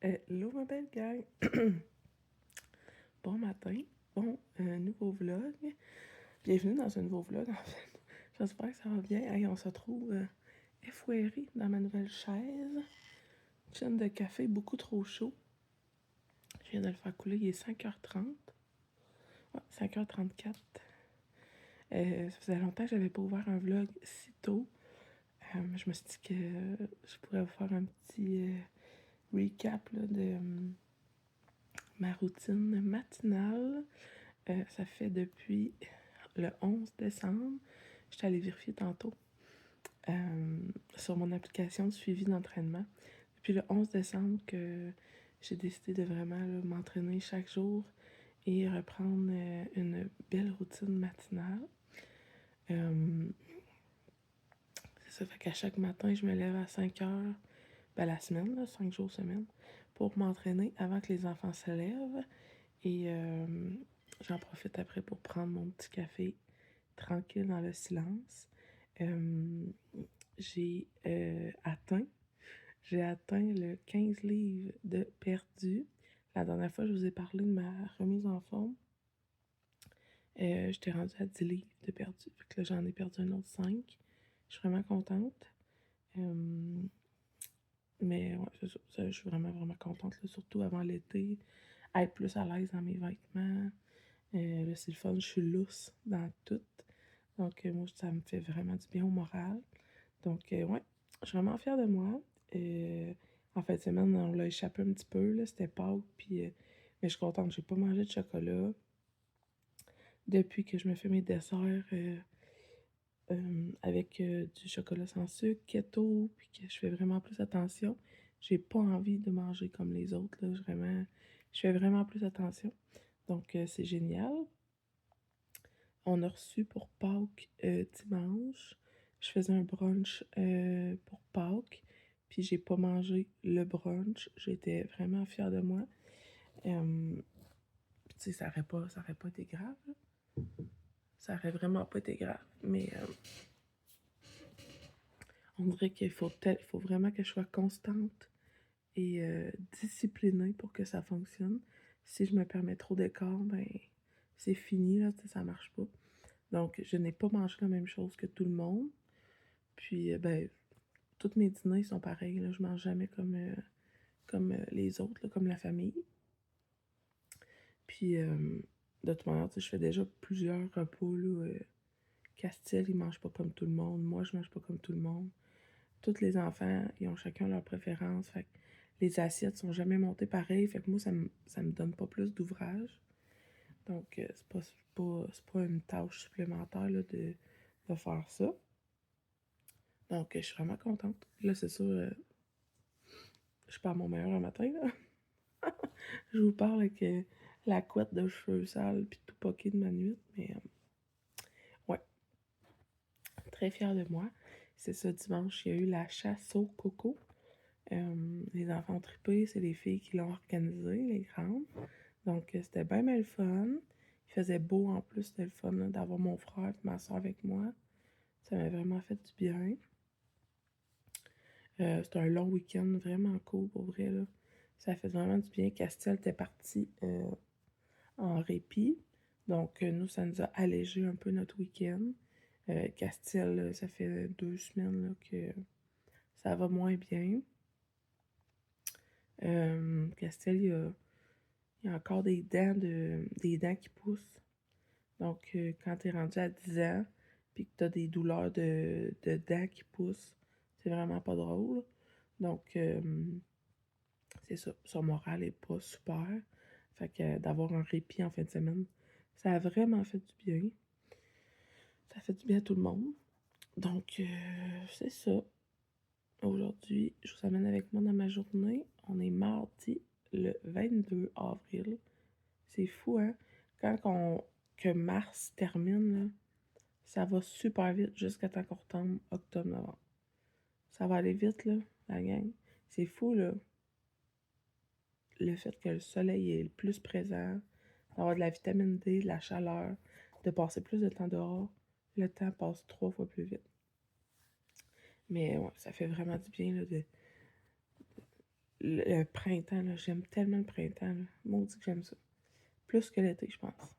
Hello ma belle gang! Bon matin, nouveau vlog. Bienvenue dans un nouveau vlog en fait. J'espère que ça va bien. Hey, on se trouve effoiré dans ma nouvelle chaise. Une chaîne de café beaucoup trop chaud. Je viens de le faire couler, il est 5h30. Ouais, 5h34. Ça faisait longtemps que j'avais pas ouvert un vlog si tôt. Je me suis dit que je pourrais vous faire un petit recap là, de ma routine matinale. Ça fait depuis le 11 décembre. J'étais allée vérifier tantôt sur mon application de suivi d'entraînement. Depuis le 11 décembre que j'ai décidé de vraiment m'entraîner chaque jour et reprendre une belle routine matinale. C'est ça, fait qu'à chaque matin, je me lève à 5 heures, la semaine, là, 5 jours semaine, pour m'entraîner avant que les enfants se lèvent. Et j'en profite après pour prendre mon petit café tranquille dans le silence. J'ai atteint le 15 livres de perdu. La dernière fois, je vous ai parlé de ma remise en forme. J'étais rendue à 10 livres de perdu. Fait que là, j'en ai perdu un autre 5. Je suis vraiment contente. Mais ouais, je suis vraiment, vraiment contente. Là, surtout avant l'été. Être plus à l'aise dans mes vêtements. Là, c'est le fun. Je suis lousse dans tout. Donc, moi, ça me fait vraiment du bien au moral. Donc, ouais, je suis vraiment fière de moi. En fin de semaine, on l'a échappé un petit peu, là, c'était Pâques, puis... mais je suis contente, j'ai pas mangé de chocolat. Depuis que je me fais mes desserts avec du chocolat sans sucre, keto, puis que je fais vraiment plus attention, j'ai pas envie de manger comme les autres, là, vraiment, je fais vraiment plus attention. Donc, c'est génial. On a reçu pour Pâques dimanche. Je faisais un brunch pour Pâques, puis j'ai pas mangé le brunch. J'étais vraiment fière de moi. Tu sais, ça aurait pas été grave, là. Ça aurait vraiment pas été grave. Mais on dirait faut vraiment que je sois constante et disciplinée pour que ça fonctionne. Si je me permets trop d'écart, ben c'est fini, là, ça marche pas. Donc, je n'ai pas mangé la même chose que tout le monde. Puis, ben, tous mes dîners sont pareils, là. Je mange jamais comme les autres, là, comme la famille. Puis, de toute manière, je fais déjà plusieurs repas, là. Castel, il mange pas comme tout le monde. Moi, je mange pas comme tout le monde. Tous les enfants, ils ont chacun leurs préférences. Fait que les assiettes sont jamais montées pareil. Fait que moi, ça me donne pas plus d'ouvrage. Donc, c'est pas une tâche supplémentaire, là, de faire ça. Donc, je suis vraiment contente. Là, c'est sûr, je suis pas à mon meilleur le matin, là. Je vous parle avec la couette de cheveux sales puis tout poqué de ma nuit, mais ouais, très fière de moi. C'est ça, dimanche, il y a eu la chasse au coco. Les enfants ont trippé, c'est les filles qui l'ont organisé, les grandes. Donc, c'était bien, bien le fun. Il faisait beau en plus, c'était le fun d'avoir mon frère et ma soeur avec moi. Ça m'a vraiment fait du bien. C'était un long week-end, vraiment cool pour vrai, là. Ça fait vraiment du bien. Castel était parti en répit. Donc, nous, ça nous a allégé un peu notre week-end. Castel, ça fait 2 semaines là, que ça va moins bien. Castel, il y a encore des dents qui poussent. Donc, quand tu es rendu à 10 ans, puis que tu as des douleurs de dents qui poussent, c'est vraiment pas drôle. Donc, c'est ça. Son moral est pas super. Fait que d'avoir un répit en fin de semaine, ça a vraiment fait du bien. Ça fait du bien à tout le monde. Donc, c'est ça. Aujourd'hui, je vous amène avec moi dans ma journée. On est mardi, le 22 avril. C'est fou, hein? Que mars termine, là, ça va super vite jusqu'à temps qu'on retombe octobre-novembre. Ça va aller vite, là, la gang. C'est fou, là. Le fait que le soleil est le plus présent, d'avoir de la vitamine D, de la chaleur, de passer plus de temps dehors, le temps passe 3 fois plus vite. Mais ouais, ça fait vraiment du bien là, le printemps, là. J'aime tellement le printemps, là. Maudit que j'aime ça. Plus que l'été, je pense.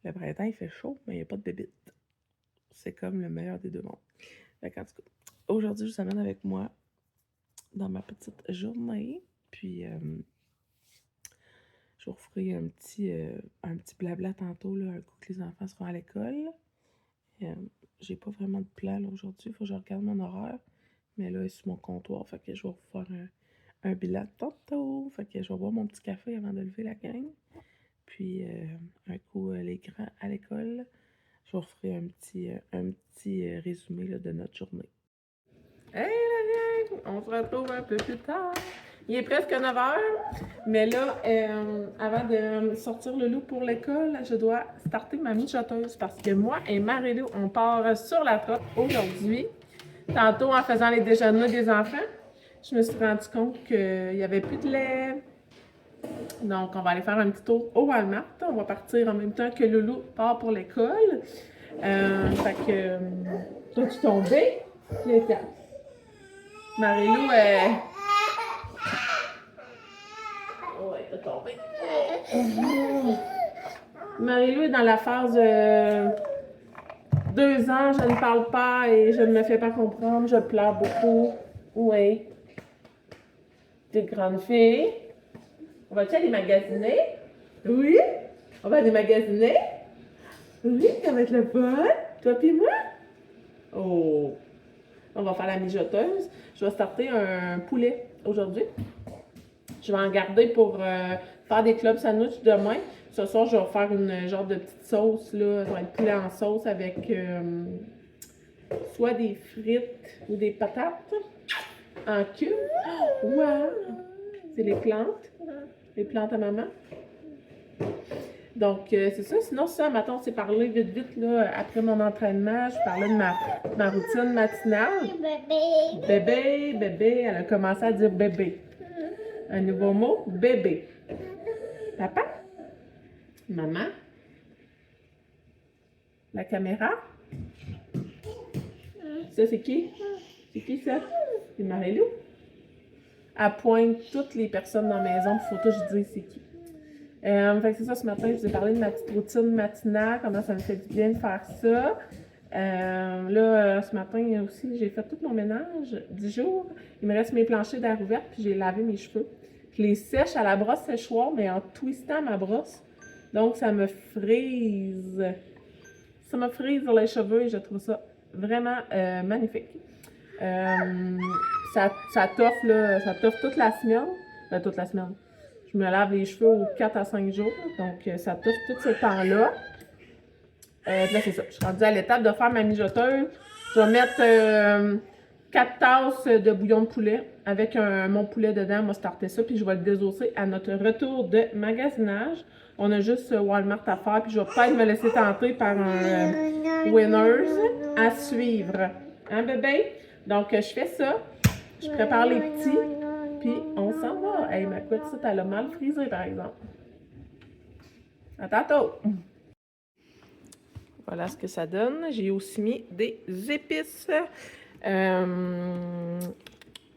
Le printemps, il fait chaud, mais il n'y a pas de bébite. C'est comme le meilleur des deux mondes. Fait qu'en tout cas, aujourd'hui, je vous amène avec moi dans ma petite journée. Puis, je vous ferai un petit blabla tantôt, là, un coup que les enfants seront à l'école. J'ai pas vraiment de plan aujourd'hui, il faut que je regarde mon horaire. Mais là, elle est sur mon comptoir, fait que je vais vous faire un bilan tantôt. Fait que je vais boire mon petit café avant de lever la gang. Puis, un coup, les grands à l'école, je vous ferai un petit résumé là, de notre journée. Hey la gang! On se retrouve un peu plus tard. Il est presque 9 h, mais là, avant de sortir le loup pour l'école, je dois starter ma mijoteuse parce que moi et Marie-Lou, on part sur la trotte aujourd'hui. Tantôt, en faisant les déjeuners des enfants, je me suis rendu compte qu'il n'y avait plus de lait. Donc, on va aller faire un petit tour au Walmart. On va partir en même temps que Loulou part pour l'école. Fait que, t'as-tu tombé? Marie-Lou, ouais, t'as tombé. Marie-Lou est dans la phase 2 ans, je ne parle pas et je ne me fais pas comprendre, je pleure beaucoup. Oui. T'es une grande fille. On va-tu aller magasiner? Oui? On va aller magasiner? Oui, ça va être le fun. Toi pis moi? Oh! On va faire la mijoteuse. Je vais starter un poulet aujourd'hui. Je vais en garder pour faire des clubs sandwich demain. Ce soir, je vais faire une genre de petite sauce, là. Ça va être poulet en sauce avec soit des frites ou des patates en cube. Wow! C'est les plantes. Les plantes à maman. Donc, c'est ça. Sinon, ça, maintenant, on s'est parlé vite, vite, là, après mon entraînement. Je parlais de ma routine matinale. Bébé, bébé. Elle a commencé à dire bébé. Un nouveau mot, bébé. Papa? Maman? La caméra? Ça, c'est qui? C'est qui, ça? C'est Marie-Lou? Elle pointe toutes les personnes dans la maison, puis il faut que je dise c'est qui. Fait que c'est ça, ce matin, je vous ai parlé de ma petite routine matinale, comment ça me fait du bien de faire ça. Là, ce matin aussi, j'ai fait tout mon ménage 10 jours. Il me reste mes planchers d'air ouvert, puis j'ai lavé mes cheveux. Je les sèche à la brosse séchoir, mais en twistant ma brosse. Donc, ça me frise. Ça me frise sur les cheveux et je trouve ça vraiment magnifique. Ça toffe, là, ça toffe toute la semaine. Toute la semaine. Je me lave les cheveux aux 4 à 5 jours, donc ça toffe tout ce temps-là. Là, c'est ça. Je suis rendue à l'étape de faire ma mijoteuse. Je vais mettre 4 tasses de bouillon de poulet avec mon poulet dedans. On va starter ça, puis je vais le désosser à notre retour de magasinage. On a juste Walmart à faire, puis je vais peut-être me laisser tenter par un Winners à suivre. Hein, bébé? Donc, je fais ça. Je prépare les petits, puis on s'en va. Hey, ma couette, ça, elle a mal frisé, par exemple. À tantôt! Voilà ce que ça donne. J'ai aussi mis des épices.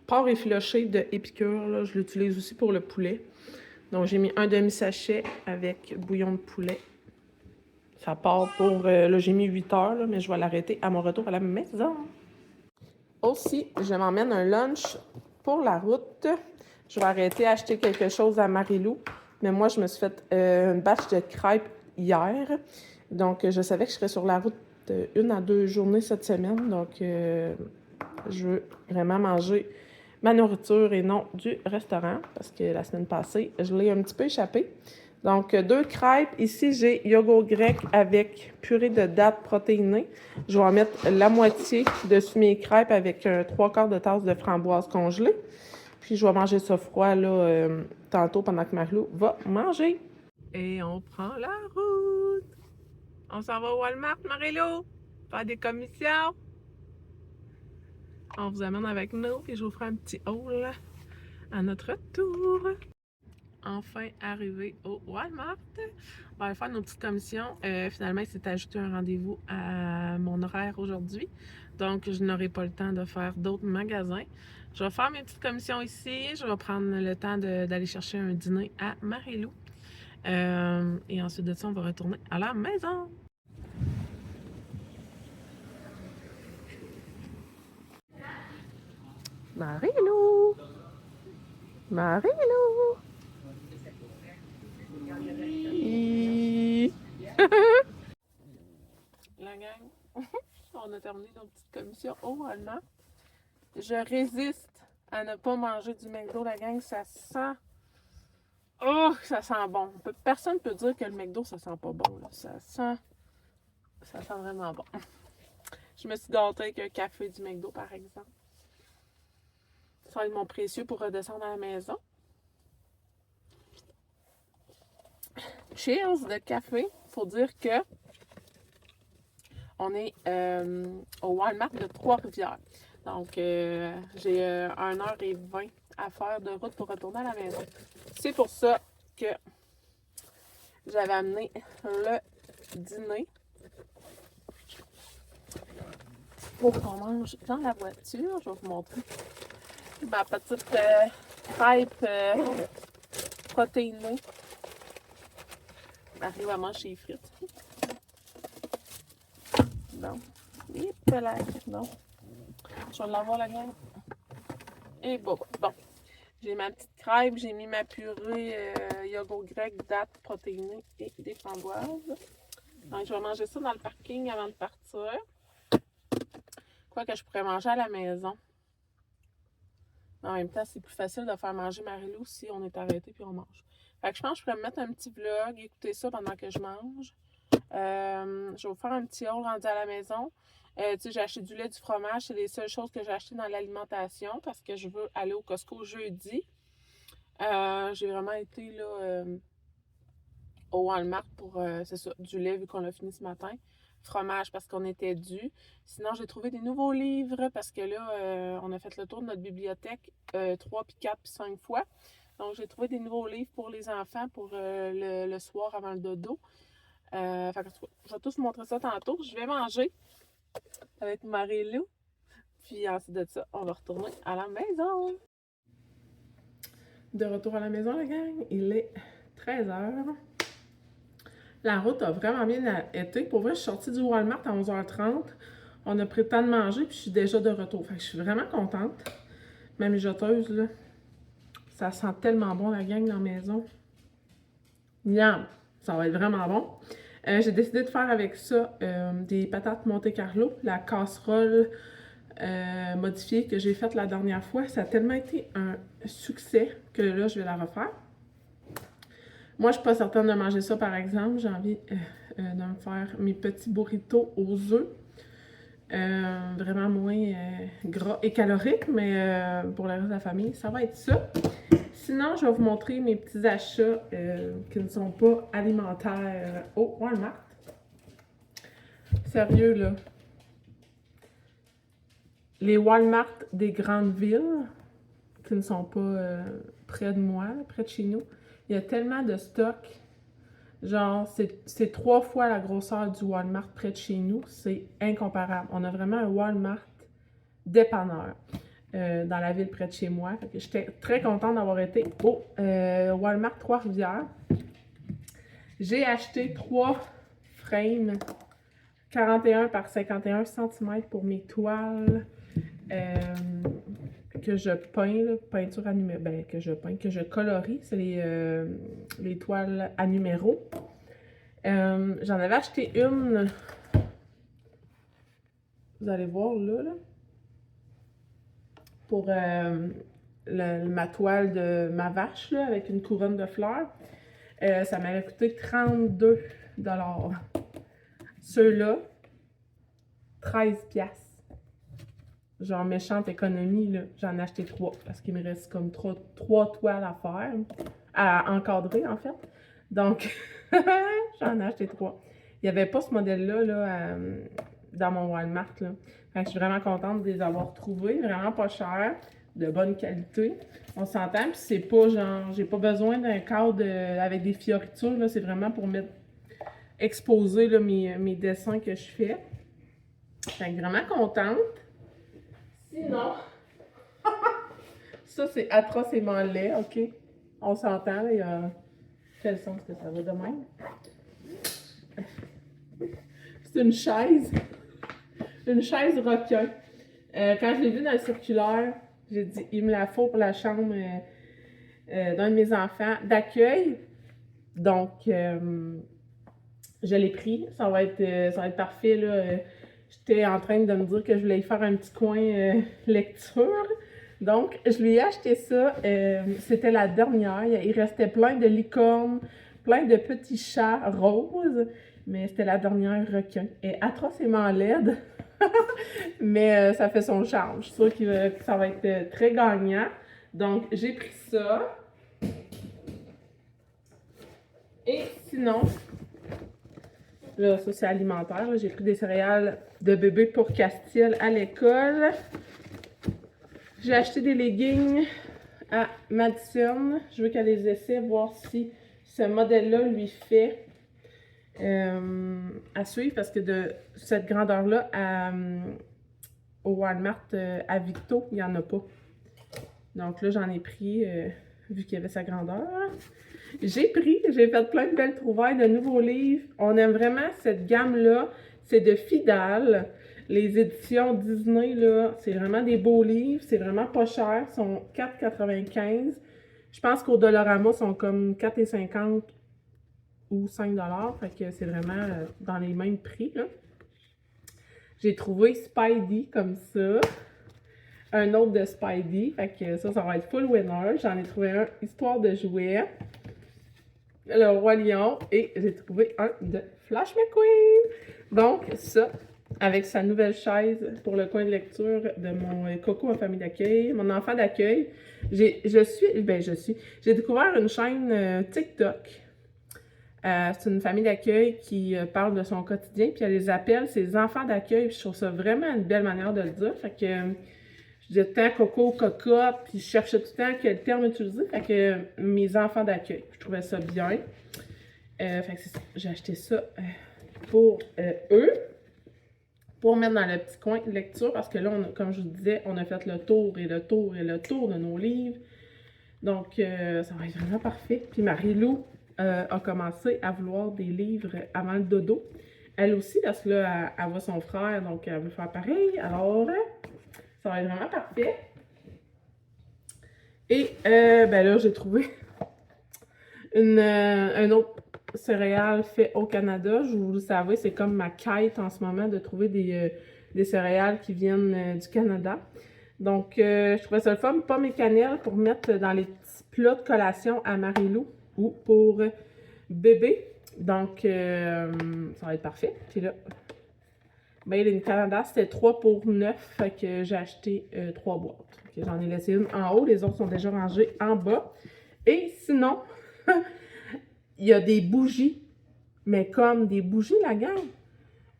Porc effiloché de Épicure, là, je l'utilise aussi pour le poulet. Donc, j'ai mis un demi-sachet avec bouillon de poulet. Ça part pour... là, j'ai mis 8 heures, là, mais je vais l'arrêter à mon retour à la maison. Aussi, je m'emmène un lunch pour la route. Je vais arrêter à acheter quelque chose à Marie-Lou. Mais moi, je me suis fait une batch de crêpes hier. Donc, je savais que je serais sur la route 1 à 2 journées cette semaine. Donc, je veux vraiment manger ma nourriture et non du restaurant. Parce que la semaine passée, je l'ai un petit peu échappé. Donc, 2 crêpes. Ici, j'ai yogourt grec avec purée de dattes protéinées. Je vais en mettre la moitié dessus mes crêpes avec 3/4 de tasse de framboise congelée. Puis, je vais manger ça froid, là, tantôt, pendant que Marie-Lou va manger. Et on prend la route. On s'en va au Walmart, Marie-Lou, faire des commissions. On vous amène avec nous, puis je vous ferai un petit haul à notre retour. Enfin arrivé au Walmart. On va aller faire nos petites commissions. Finalement, il s'est ajouté un rendez-vous à mon horaire aujourd'hui. Donc, je n'aurai pas le temps de faire d'autres magasins. Je vais faire mes petites commissions ici. Je vais prendre le temps d'aller chercher un dîner à Marie-Lou. Et ensuite de ça, on va retourner à la maison. Marie-Lou! Marie-Lou! La gang, on a terminé nos petites commissions au Walmart. Je résiste à ne pas manger du McDo, la gang. Ça sent... Oh, ça sent bon. Personne ne peut dire que le McDo, ça sent pas bon. Là. Ça sent vraiment bon. Je me suis gâtée avec un café du McDo, par exemple. Ça va être mon précieux pour redescendre à la maison. Cheers de café. Faut dire que on est au Walmart de Trois-Rivières. Donc, j'ai 1h20 à faire de route pour retourner à la maison. C'est pour ça que j'avais amené le dîner pour qu'on mange dans la voiture. Je vais vous montrer ma petite crêpe protéinée. Marie va manger les frites. Non. Et non. Je vais l'avoir la gang. Et bon. J'ai ma petite crêpe, j'ai mis ma purée yogourt grec, dattes protéinées et des framboises. Donc, je vais manger ça dans le parking avant de partir. Quoi que je pourrais manger à la maison. En même temps, c'est plus facile de faire manger Marie-Lou si on est arrêté puis on mange. Fait que je pense que je pourrais me mettre un petit vlog, écouter ça pendant que je mange. Je vais vous faire un petit haul rendu à la maison. J'ai acheté du lait, du fromage. C'est les seules choses que j'ai achetées dans l'alimentation parce que je veux aller au Costco jeudi. J'ai vraiment été là au Walmart pour, c'est ça, du lait vu qu'on l'a fini ce matin. Fromage parce qu'on était dû. Sinon, j'ai trouvé des nouveaux livres parce que là, on a fait le tour de notre bibliothèque 3, puis 4, puis 5 fois. Donc, j'ai trouvé des nouveaux livres pour les enfants pour le soir avant le dodo. Fait que, je vais tous vous montrer ça tantôt. Je vais manger avec Marie-Lou. Puis ensuite de ça, on va retourner à la maison. De retour à la maison, la gang. Il est 13h. La route a vraiment bien été. Pour vrai, je suis sortie du Walmart à 11h30. On a pris le temps de manger, puis je suis déjà de retour. Fait que je suis vraiment contente. Ma mijoteuse, là, ça sent tellement bon, la gang, dans la maison. Miam! Ça va être vraiment bon. J'ai décidé de faire avec ça des patates Monte Carlo, la casserole modifiée que j'ai faite la dernière fois. Ça a tellement été un succès que là, je vais la refaire. Moi, je suis pas certaine de manger ça, par exemple. J'ai envie de me faire mes petits burritos aux œufs. Vraiment moins gras et calorique, mais pour le reste de la famille, ça va être ça. Sinon, je vais vous montrer mes petits achats qui ne sont pas alimentaires au Walmart. Sérieux, là. Les Walmart des grandes villes, qui ne sont pas près de moi, près de chez nous, il y a tellement de stock. Genre, c'est 3 fois la grosseur du Walmart près de chez nous. C'est incomparable. On a vraiment un Walmart dépanneur dans la ville près de chez moi. J'étais très contente d'avoir été au Walmart Trois-Rivières. J'ai acheté 3 frames 41 par 51 cm pour mes toiles que je peins, là, peinture à numéro, que je colorie. C'est les toiles à numéro. J'en avais acheté une, vous allez voir là pour ma toile de ma vache, là, avec une couronne de fleurs. Ça m'avait coûté 32 $. Ceux-là, 13 $. Genre méchante économie, là. J'en ai acheté 3 parce qu'il me reste comme 3 toiles à faire, à encadrer en fait. Donc, j'en ai acheté 3. Il n'y avait pas ce modèle-là là, dans mon Walmart. Là. Fait que je suis vraiment contente de les avoir trouvés, vraiment pas cher, de bonne qualité. On s'entend, puis c'est pas genre, j'ai pas besoin d'un cadre avec des fioritures, là, c'est vraiment pour mettre, exposer là, mes dessins que je fais. Fait que vraiment contente. Sinon, ça c'est atrocement laid, ok? On s'entend, là, il y a... Quel sens que ça va de même? C'est une chaise. Une chaise requin. Quand je l'ai vue dans le circulaire, j'ai dit, il me la faut pour la chambre d'un de mes enfants d'accueil. Donc, je l'ai pris. Ça va être parfait, là. J'étais en train de me dire que je voulais y faire un petit coin lecture. Donc, je lui ai acheté ça. C'était la dernière. Il restait plein de licornes, plein de petits chats roses. Mais c'était la dernière requin. Elle est atrocement laide. Mais ça fait son charme. Je suis sûre que ça va être très gagnant. Donc, j'ai pris ça. Et sinon, là, ça c'est alimentaire. J'ai pris des céréales de bébé pour Castille à l'école. J'ai acheté des leggings à Madison. Je veux qu'elle les essaie, voir si ce modèle-là lui fait à suivre. Parce que de cette grandeur-là, au Walmart à Victo, il n'y en a pas. Donc là, j'en ai pris, vu qu'il y avait sa grandeur. J'ai fait plein de belles trouvailles de nouveaux livres. On aime vraiment cette gamme-là. C'est de Fidal. Les éditions Disney, là, c'est vraiment des beaux livres. C'est vraiment pas cher. Ils sont 4,95 $. Je pense qu'au Dollarama, ils sont comme 4,50 $ ou 5 $. Fait que c'est vraiment dans les mêmes prix, là. J'ai trouvé Spidey comme ça. Un autre de Spidey. Fait que ça va être full winner. J'en ai trouvé un Histoire de jouets. Le Roi Lion. Et j'ai trouvé un de Flash McQueen. Donc, ça, avec sa nouvelle chaise pour le coin de lecture de mon Coco en famille d'accueil, mon enfant d'accueil. J'ai découvert une chaîne TikTok. C'est une famille d'accueil qui parle de son quotidien, puis elle les appelle ses enfants d'accueil. Je trouve ça vraiment une belle manière de le dire. Fait que je disais tout le temps Coco, Coca, puis je cherchais tout le temps quel terme utiliser. Fait que mes enfants d'accueil, je trouvais ça bien. Fait que c'est ça. J'ai acheté ça pour eux, pour mettre dans le petit coin de lecture, parce que là, comme je vous disais, on a fait le tour et le tour et le tour de nos livres. Donc, ça va être vraiment parfait. Puis Marie-Lou a commencé à vouloir des livres avant le dodo. Elle aussi, parce que là, elle voit son frère, donc elle veut faire pareil. Alors, ça va être vraiment parfait. Et, ben là, j'ai trouvé un autre céréales fait au Canada. Vous le savez, c'est comme ma quête en ce moment de trouver des céréales qui viennent du Canada. Donc, je trouvais ça le fun, pommes et cannelle pour mettre dans les petits plats de collation à Marie-Lou ou pour bébé. Donc, ça va être parfait. Puis là, Made in Canada, c'était 3 pour 9, fait que j'ai acheté 3 boîtes. Okay, j'en ai laissé une en haut, les autres sont déjà rangées en bas. Et sinon, il y a des bougies, mais comme des bougies, la gang.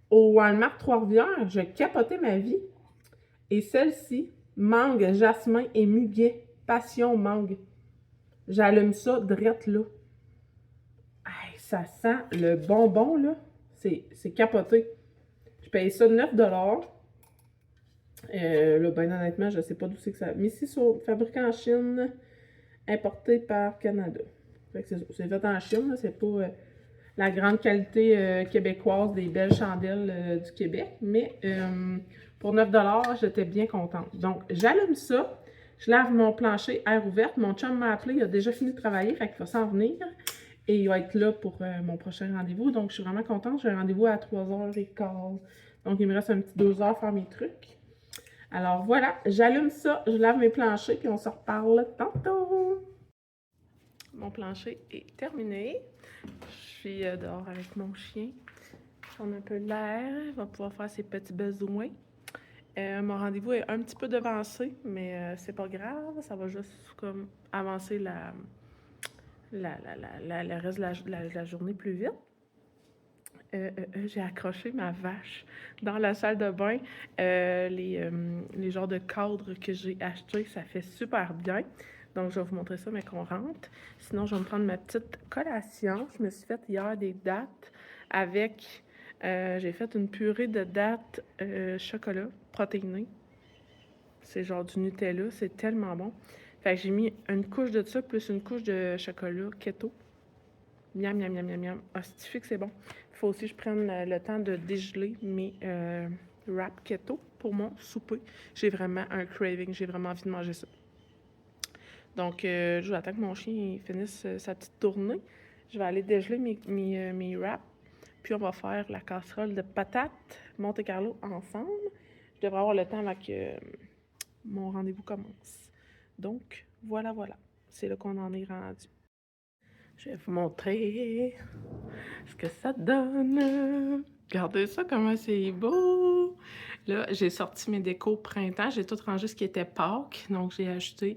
Au Walmart Trois-Rivières, je capotais ma vie. Et celle-ci, mangue, jasmin et muguet, passion mangue. J'allume ça drette là. Hey, ça sent le bonbon, là. C'est capoté. Je paye ça 9 $. Là, ben honnêtement, je sais pas d'où c'est que ça... Mais c'est fabriqué en Chine, importé par Canada. Fait que c'est fait en Chine, c'est pas la grande qualité québécoise des belles chandelles du Québec. Mais pour 9 $, j'étais bien contente. Donc, j'allume ça. Je lave mon plancher air ouverte. Mon chum m'a appelé, il a déjà fini de travailler, fait qu'il va s'en venir. Et il va être là pour mon prochain rendez-vous. Donc, je suis vraiment contente. J'ai un rendez-vous à 3h15. Donc, il me reste un petit 2 heures pour faire mes trucs. Alors, voilà. J'allume ça. Je lave mes planchers. Puis, on se reparle tantôt. Mon plancher est terminé. Je suis dehors avec mon chien. On a un peu l'air. Il va pouvoir faire ses petits besoins. Mon rendez-vous est un petit peu devancé, mais c'est pas grave. Ça va juste comme avancer le reste de la journée plus vite. J'ai accroché ma vache dans la salle de bain. Les genres de cadres que j'ai achetés, ça fait super bien. Donc, je vais vous montrer ça, mais qu'on rentre. Sinon, je vais me prendre ma petite collation. Je me suis faite hier des dattes avec J'ai fait une purée de dattes chocolat protéinée. C'est genre du Nutella, c'est tellement bon. Fait que j'ai mis une couche de ça plus une couche de chocolat keto. Miam, miam, miam, miam, miam. Ah, c'est que c'est bon. Il faut aussi que je prenne le temps de dégeler mes wraps keto pour mon souper. J'ai vraiment un craving, j'ai vraiment envie de manger ça. Donc, je vais attendre que mon chien finisse sa petite tournée. Je vais aller dégeler mes wraps. Puis, on va faire la casserole de patates Monte Carlo ensemble. Je devrais avoir le temps avant que mon rendez-vous commence. Donc, voilà, voilà. C'est là qu'on en est rendu. Je vais vous montrer ce que ça donne. Regardez ça, comment c'est beau! Là, j'ai sorti mes décos printemps. J'ai tout rangé ce qui était Pâques. Donc, j'ai ajouté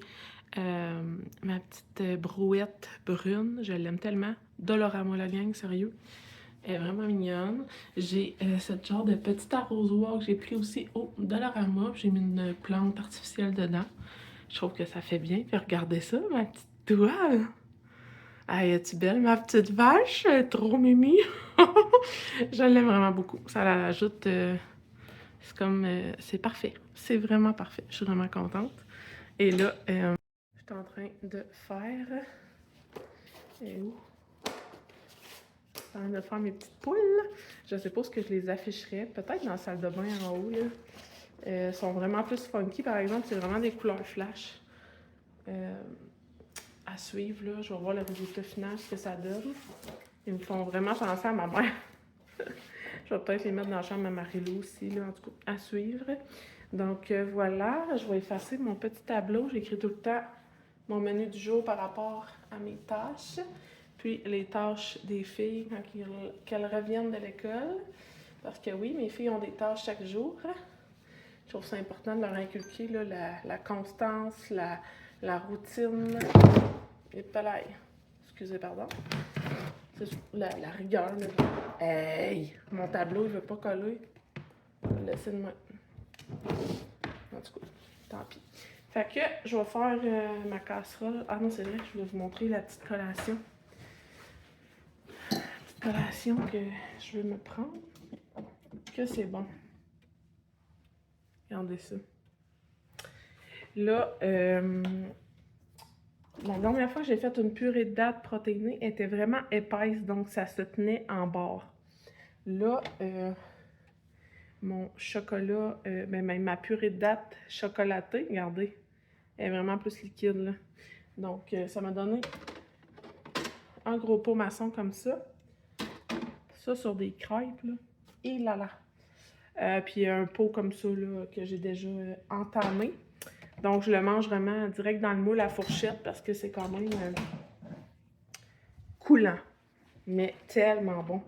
ma petite brouette brune. Je l'aime tellement. Dolorama, la gang, sérieux. Elle est vraiment mignonne. J'ai ce genre de petit arrosoir que j'ai pris aussi au Dollarama. J'ai mis une plante artificielle dedans. Je trouve que ça fait bien. Puis regardez ça, ma petite toile. Ah, es-tu belle, ma petite vache? Elle est trop mimi. Je l'aime vraiment beaucoup. Ça l'ajoute... c'est comme... c'est parfait. C'est vraiment parfait. Je suis vraiment contente. Et là, je suis en train de faire... Et où? Je suis en train de faire mes petites poules. Je sais pas ce que je les afficherais. Peut-être dans la salle de bain en haut, là. Elles sont vraiment plus funky, par exemple. C'est vraiment des couleurs flash. À suivre, là. Je vais voir le résultat final, ce que ça donne. Ils me font vraiment penser à ma mère. Je vais peut-être les mettre dans la chambre à Marie-Lou aussi, là, en tout cas, à suivre. Donc, voilà, je vais effacer mon petit tableau. J'écris tout le temps mon menu du jour par rapport à mes tâches. Puis, les tâches des filles quand qu'elles reviennent de l'école. Parce que oui, mes filles ont des tâches chaque jour. Je trouve ça important de leur inculquer là, la constance, la routine. Et palaille. Excusez, pardon. La rigueur, là. Hey! Mon tableau, il veut pas coller. Je vais le laisser de moi. En tout cas, tant pis. Fait que je vais faire ma casserole. Ah non, c'est vrai, je voulais vous montrer la petite collation. La petite collation que je vais me prendre. Que c'est bon. Regardez ça. Là, la dernière fois que j'ai fait une purée de dattes protéinée, elle était vraiment épaisse, donc ça se tenait en barre. Là, mon chocolat, ma purée de dattes chocolatée, regardez, elle est vraiment plus liquide, là. Donc, ça m'a donné un gros pot maçon comme ça. Ça sur des crêpes, là. Et là là. Puis un pot comme ça, là, que j'ai déjà entamé. Donc, je le mange vraiment direct dans le moule à fourchette parce que c'est quand même coulant, mais tellement bon.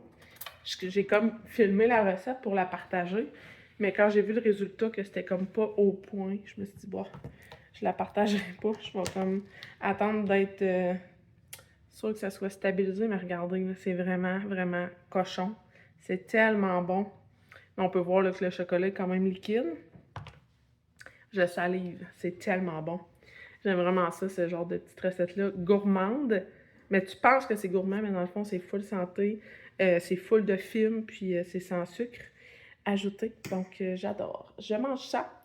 J'ai comme filmé la recette pour la partager, mais quand j'ai vu le résultat que c'était comme pas au point, je me suis dit, bon, je la partagerai pas. Je vais comme attendre d'être sûre que ça soit stabilisé, mais regardez, c'est vraiment, vraiment cochon. C'est tellement bon. On peut voir là, que le chocolat est quand même liquide. Je salive, c'est tellement bon. J'aime vraiment ça, ce genre de petite recette-là, gourmande. Mais tu penses que c'est gourmand, mais dans le fond, c'est full santé, c'est full de fibres, puis c'est sans sucre ajouté. Donc, j'adore. Je mange ça.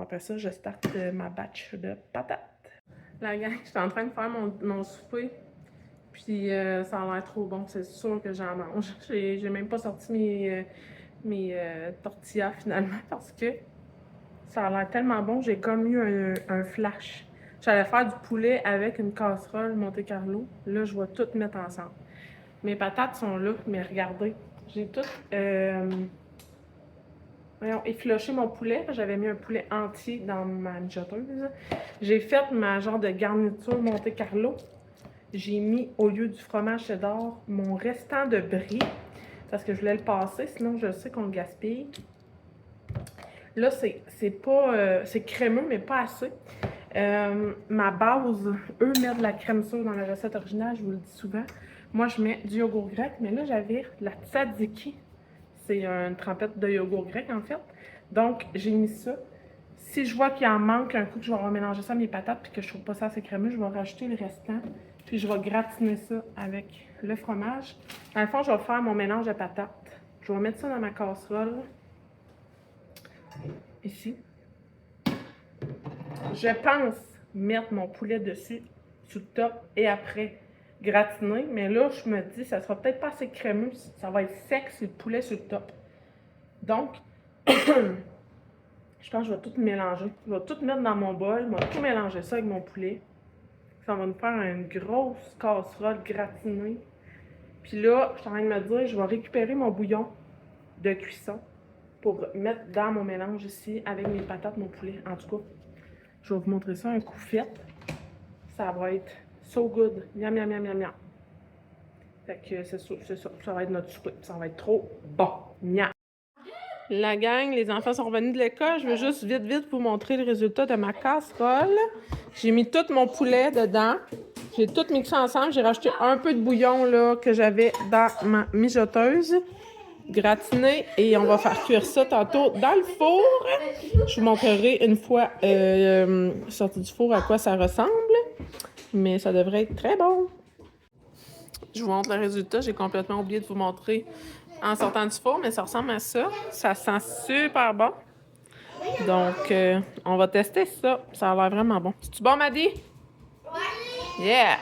Après ça, je starte ma batch de patates. La gang, je suis en train de faire mon souper, puis ça a l'air trop bon. C'est sûr que j'en mange. J'ai même pas sorti mes tortillas finalement parce que ça a l'air tellement bon, j'ai comme eu un flash. J'allais faire du poulet avec une casserole Monte Carlo. Là, je vais tout mettre ensemble. Mes patates sont là, mais regardez. J'ai tout effiloché mon poulet. J'avais mis un poulet entier dans ma mijoteuse. J'ai fait ma genre de garniture Monte Carlo. J'ai mis, au lieu du fromage cheddar, mon restant de brie. Parce que je voulais le passer, sinon je sais qu'on le gaspille. Là, c'est pas... c'est crémeux, mais pas assez. Ma base, eux mettent de la crème sûre dans la recette originale, je vous le dis souvent. Moi, je mets du yogourt grec, mais là, j'avais de la tzatziki. C'est une trempette de yogourt grec, en fait. Donc, j'ai mis ça. Si je vois qu'il en manque un coup, que je vais remélanger ça à mes patates, puis que je trouve pas ça assez crémeux, je vais rajouter le restant. Puis, je vais gratiner ça avec le fromage. Dans le fond, je vais faire mon mélange de patates. Je vais mettre ça dans ma casserole. Ici. Je pense mettre mon poulet dessus, sur le top, et après gratiner. Mais là, je me dis, ça sera peut-être pas assez crémeux. Ça va être sec si le poulet sur le top. Donc, je pense que je vais tout mélanger. Je vais tout mettre dans mon bol. Je vais tout mélanger ça avec mon poulet. Ça va nous faire une grosse casserole gratinée. Puis là, je suis en train de me dire, je vais récupérer mon bouillon de cuisson pour mettre dans mon mélange ici avec mes patates, mon poulet. En tout cas, je vais vous montrer ça un coup fait. Ça va être so good. Miam, miam, miam, miam, miam. Fait que c'est ça. Ça va être notre souper. Ça va être trop bon. Miam. La gang, les enfants sont revenus de l'école. Je veux juste vite vous montrer le résultat de ma casserole. J'ai mis tout mon poulet dedans. J'ai tout mixé ensemble. J'ai rajouté un peu de bouillon là, que j'avais dans ma mijoteuse. Gratiné. Et on va faire cuire ça tantôt dans le four. Je vous montrerai une fois sorti du four à quoi ça ressemble. Mais ça devrait être très bon. Je vous montre le résultat. J'ai complètement oublié de vous montrer en sortant du four, mais ça ressemble à ça. Ça sent super bon. Donc, on va tester ça. Ça a l'air vraiment bon. C'est-tu bon, Maddy? Oui! Yeah!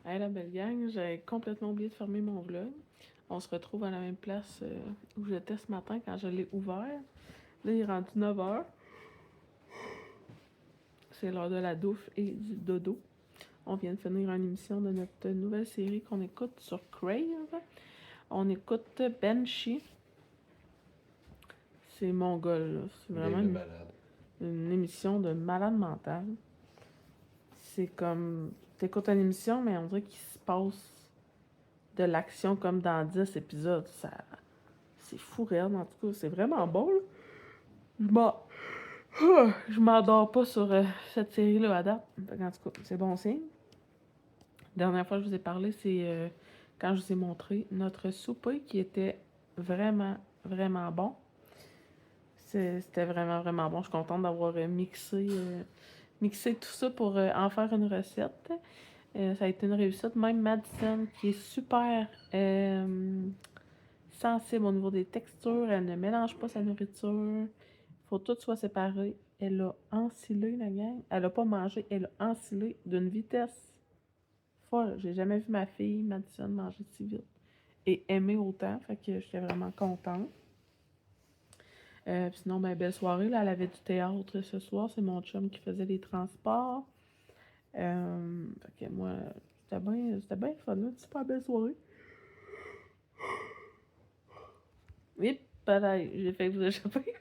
Hey, la belle gang, j'ai complètement oublié de fermer mon vlog. On se retrouve à la même place où j'étais ce matin quand je l'ai ouvert. Là, il est rendu 9h. C'est l'heure de la douffe et du dodo. On vient de finir une émission de notre nouvelle série qu'on écoute sur Crave. On écoute Banshee. C'est mongol, là. C'est vraiment une émission de malade mental. C'est comme... T'écoutes une émission, mais on dirait qu'il se passe de l'action comme dans 10 épisodes. Ça... C'est fou réel, en tout cas. C'est vraiment bon, là. Je m'endors pas sur cette série-là à date. En tout cas, c'est bon signe. La dernière fois que je vous ai parlé, c'est quand je vous ai montré notre souper qui était vraiment, vraiment bon. C'était vraiment, vraiment bon. Je suis contente d'avoir mixé tout ça pour en faire une recette. Ça a été une réussite. Même Madison, qui est super sensible au niveau des textures, elle ne mélange pas sa nourriture. Il faut que tout soit séparé. Elle a ensilé, la gang. Elle n'a pas mangé, elle a ensilé d'une vitesse folle. J'ai jamais vu ma fille, Madison, manger si vite et aimer autant. Fait que j'étais vraiment contente. Sinon, ben, belle soirée. Là, elle avait du théâtre ce soir. C'est mon chum qui faisait les transports. Fait que moi, c'était bien fun. Une super belle soirée. Oui, pareil, j'ai fait vous échapper.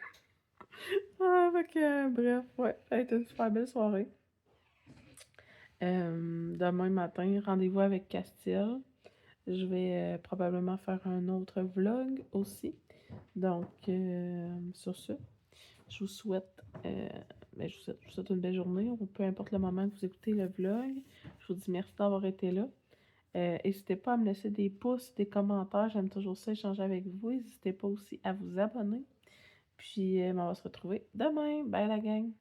Fait que, bref, ouais, ça a été une super belle soirée. Demain matin, rendez-vous avec Castille. Je vais probablement faire un autre vlog aussi. Donc, sur ce, je vous souhaite, je vous souhaite une belle journée, ou peu importe le moment que vous écoutez le vlog. Je vous dis merci d'avoir été là. N'hésitez pas à me laisser des pouces, des commentaires. J'aime toujours ça, échanger avec vous. N'hésitez pas aussi à vous abonner. Puis, on va se retrouver demain. Bye la gang!